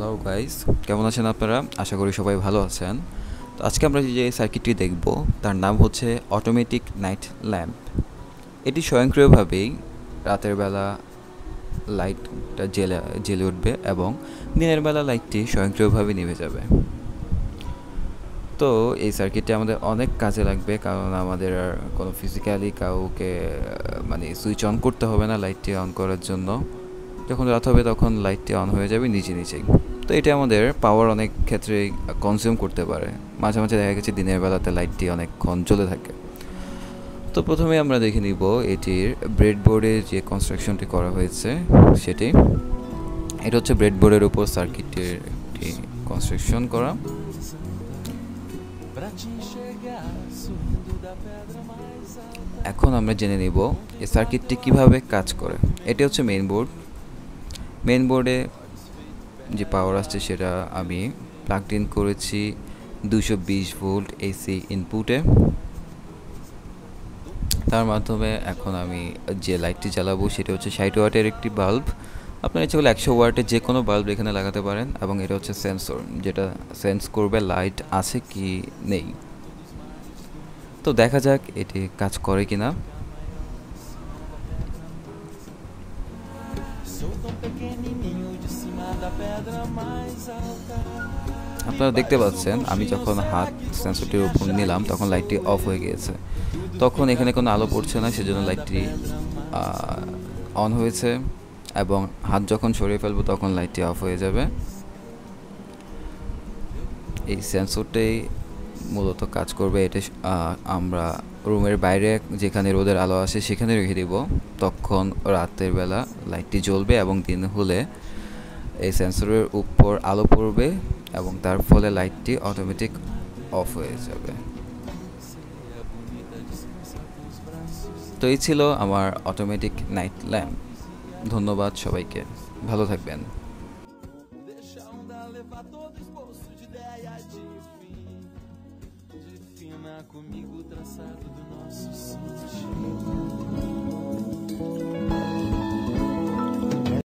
Hello guys, কেমন আছেন আপনারা? আশা করি সবাই ভালো আছেন। তো আজকে আমরা যে সার্কিটটি দেখব তার নাম হচ্ছে অটোমেটিক নাইট ল্যাম্প। এটি স্বয়ংক্রিয়ভাবেই রাতের বেলা লাইটটা জ্বেলে উঠবে এবং দিনের বেলা লাইটটি স্বয়ংক্রিয়ভাবে নিভে যাবে। তো এই সার্কিটটি আমাদের অনেক কাজে লাগবে, কারণ আমাদের আর কোনো ফিজিক্যালি কাউকে মানে সুইচ অন করতে হবে না লাইটটি অন করার জন্য। যখন রাত হবে তখন লাইটটি অন হয়ে যাবে নিজে নিজেই। তো এটা আমাদের পাওয়ার অনেক ক্ষেত্রেই কনজিউম করতে পারে। মাঝে মাঝে দেখা গেছে দিনের বেলাতে লাইটটি অনেকক্ষণ জ্বলে থাকে। তো প্রথমে আমরা দেখে নিব এটির ব্রেডবোর্ডে যে কনস্ট্রাকশনটি করা হয়েছে সেটি। এটা হচ্ছে ব্রেডবোর্ডের উপর সার্কিটের একটি কনস্ট্রাকশন করা। এখন আমরা জেনে নিব এই সার্কিটটি কিভাবে কাজ করে। এটি হচ্ছে মেইন বোর্ড। মেইন বোর্ডে যে পাওয়ার আসছে সেটা আমি প্লাগড ইন করেছি 220 ভোল্ট এসি ইনপুটে। তার মাধ্যমে এখন আমি যে লাইটটি জ্বালাবো সেটা হচ্ছে 60 ওয়াটের একটি বাল্ব। আপনারা ইচ্ছে করলে 100 ওয়াটের যে কোনো বাল্ব এখানে লাগাতে পারেন, এবং এটা হচ্ছে সেন্সর, যেটা সেন্স করবে লাইট আছে কি নেই। তো দেখা যাক এটি কাজ করে কিনা। আপনারা দেখতে পাচ্ছেন আমি যখন হাত সেন্সরটির উপর নিলাম তখন লাইটটি অফ হয়ে গিয়েছে। তখন এখানে কোনো আলো পড়ছে না, সেজন্য লাইটটি অন হয়েছে, এবং হাত যখন সরিয়ে ফেলবো তখন লাইটটি অফ হয়ে যাবে। এই সেন্সরটাই মূলত কাজ করবে। এটা আমরা রুমের বাইরে যেখানে রোদের আলো আসে সেখানে রেখে দিব, তখন রাতের বেলা লাইটটি জ্বলবে এবং দিন হলে এই সেন্সরের উপর আলো পড়বে এবং তার ফলে লাইটটি অটোমেটিক অফ হয়ে যাবে। তো এই ছিল আমার অটোমেটিক নাইট ল্যাম্প। ধন্যবাদ সবাইকে, ভালো থাকবেন। Comigo o traçado do nosso sítio.